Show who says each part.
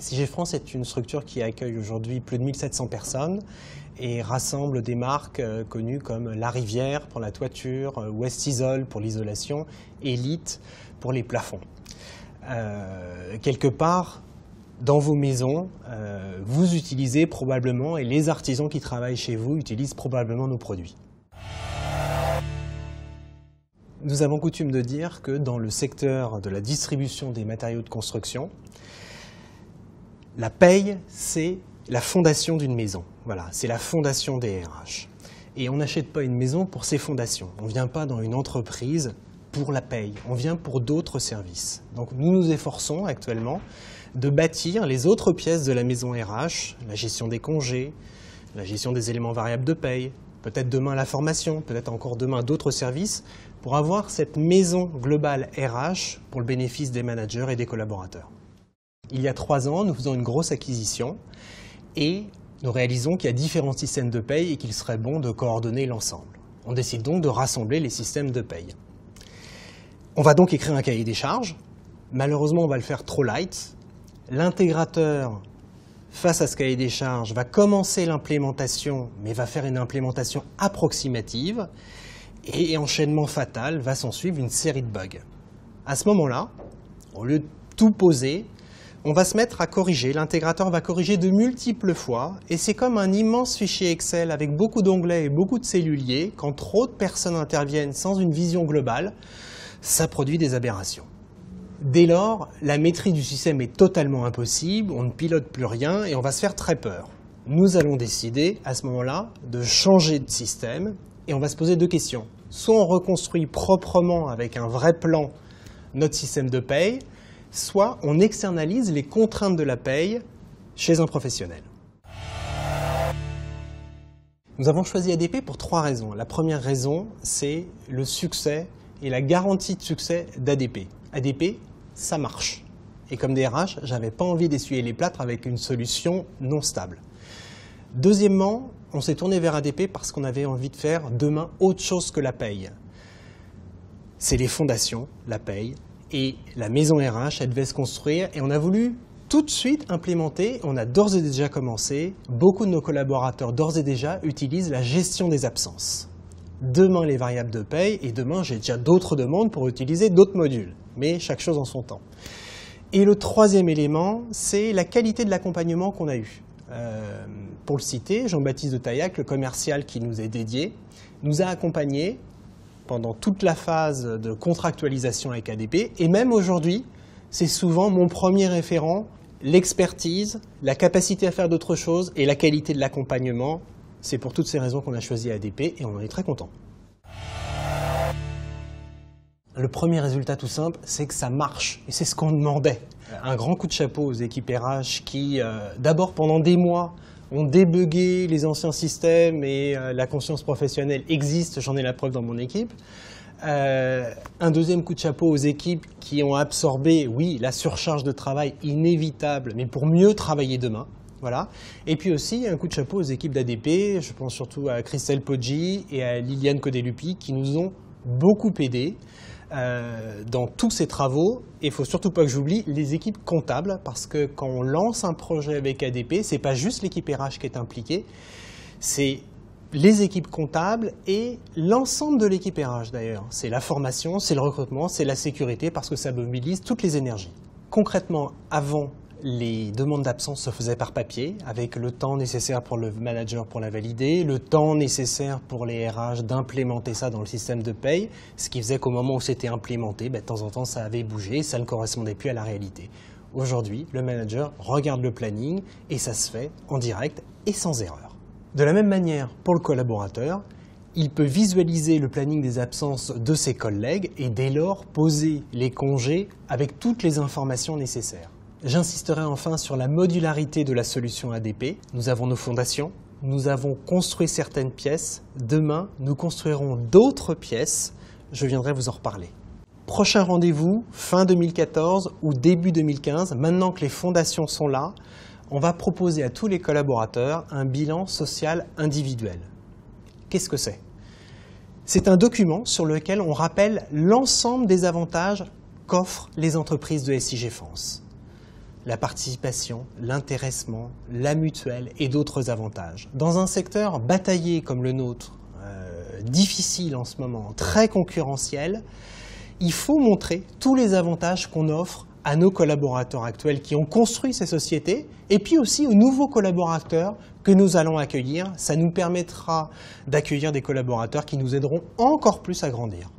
Speaker 1: SIG France est une structure qui accueille aujourd'hui plus de 1700 personnes et rassemble des marques connues comme La Rivière pour la toiture, West Isol pour l'isolation, Elite pour les plafonds. Quelque part, dans vos maisons, vous utilisez probablement, et les artisans qui travaillent chez vous utilisent probablement nos produits. Nous avons coutume de dire que dans le secteur de la distribution des matériaux de construction, la paye, c'est la fondation d'une maison. Voilà, c'est la fondation des RH. Et on n'achète pas une maison pour ses fondations. On ne vient pas dans une entreprise pour la paye. On vient pour d'autres services. Donc nous nous efforçons actuellement de bâtir les autres pièces de la maison RH, la gestion des congés, la gestion des éléments variables de paye, peut-être demain la formation, peut-être encore demain d'autres services, pour avoir cette maison globale RH pour le bénéfice des managers et des collaborateurs. Il y a 3 ans, nous faisons une grosse acquisition et nous réalisons qu'il y a différents systèmes de paye et qu'il serait bon de coordonner l'ensemble. On décide donc de rassembler les systèmes de paye. On va donc écrire un cahier des charges. Malheureusement, on va le faire trop light. L'intégrateur, face à ce cahier des charges, va commencer l'implémentation, mais va faire une implémentation approximative. Et enchaînement fatal, va s'en suivre une série de bugs. À ce moment-là, au lieu de tout poser, on va se mettre à corriger. L'intégrateur va corriger de multiples fois. Et c'est comme un immense fichier Excel avec beaucoup d'onglets et beaucoup de celluliers. Quand trop de personnes interviennent sans une vision globale, ça produit des aberrations. Dès lors, la maîtrise du système est totalement impossible, on ne pilote plus rien et on va se faire très peur. Nous allons décider à ce moment-là de changer de système et on va se poser 2 questions. Soit on reconstruit proprement avec un vrai plan notre système de paye, soit on externalise les contraintes de la paye chez un professionnel. Nous avons choisi ADP pour 3 raisons. La première raison, c'est le succès et la garantie de succès d'ADP. ADP, ça marche. Et comme DRH, je n'avais pas envie d'essuyer les plâtres avec une solution non stable. Deuxièmement, on s'est tourné vers ADP parce qu'on avait envie de faire demain autre chose que la paye. C'est les fondations, la paye, et la maison RH, elle devait se construire, et on a voulu tout de suite implémenter, on a d'ores et déjà commencé, beaucoup de nos collaborateurs d'ores et déjà utilisent la gestion des absences. Demain les variables de paye, et demain j'ai déjà d'autres demandes pour utiliser d'autres modules, mais chaque chose en son temps. Et le troisième élément, c'est la qualité de l'accompagnement qu'on a eu. Pour le citer, Jean-Baptiste de Taillac, le commercial qui nous est dédié, nous a accompagnés pendant toute la phase de contractualisation avec ADP. Et même aujourd'hui, c'est souvent mon premier référent, l'expertise, la capacité à faire d'autres choses et la qualité de l'accompagnement. C'est pour toutes ces raisons qu'on a choisi ADP et on en est très content. Le premier résultat tout simple, c'est que ça marche et c'est ce qu'on demandait. Un grand coup de chapeau aux équipes RH qui, d'abord pendant des mois, ont débugué les anciens systèmes et la conscience professionnelle existe, j'en ai la preuve dans mon équipe. Un deuxième coup de chapeau aux équipes qui ont absorbé, oui, la surcharge de travail inévitable, mais pour mieux travailler demain. Voilà. Et puis aussi un coup de chapeau aux équipes d'ADP, je pense surtout à Christelle Poggi et à Liliane Codelupi qui nous ont beaucoup aidés dans tous ces travaux. Et il ne faut surtout pas que j'oublie les équipes comptables, parce que quand on lance un projet avec ADP, ce n'est pas juste l'équipe RH qui est impliquée, c'est les équipes comptables et l'ensemble de l'équipe RH d'ailleurs. C'est la formation, c'est le recrutement, c'est la sécurité, parce que ça mobilise toutes les énergies. Concrètement, avant, les demandes d'absence se faisaient par papier, avec le temps nécessaire pour le manager pour la valider, le temps nécessaire pour les RH d'implémenter ça dans le système de paye, ce qui faisait qu'au moment où c'était implémenté, de temps en temps ça avait bougé, ça ne correspondait plus à la réalité. Aujourd'hui, le manager regarde le planning et ça se fait en direct et sans erreur. De la même manière, pour le collaborateur, il peut visualiser le planning des absences de ses collègues et dès lors poser les congés avec toutes les informations nécessaires. J'insisterai enfin sur la modularité de la solution ADP. Nous avons nos fondations, nous avons construit certaines pièces. Demain, nous construirons d'autres pièces. Je viendrai vous en reparler. Prochain rendez-vous, fin 2014 ou début 2015. Maintenant que les fondations sont là, on va proposer à tous les collaborateurs un bilan social individuel. Qu'est-ce que c'est? C'est un document sur lequel on rappelle l'ensemble des avantages qu'offrent les entreprises de SIG France. la participation, l'intéressement, la mutuelle et d'autres avantages. Dans un secteur bataillé comme le nôtre, difficile en ce moment, très concurrentiel, il faut montrer tous les avantages qu'on offre à nos collaborateurs actuels qui ont construit ces sociétés et puis aussi aux nouveaux collaborateurs que nous allons accueillir. Ça nous permettra d'accueillir des collaborateurs qui nous aideront encore plus à grandir.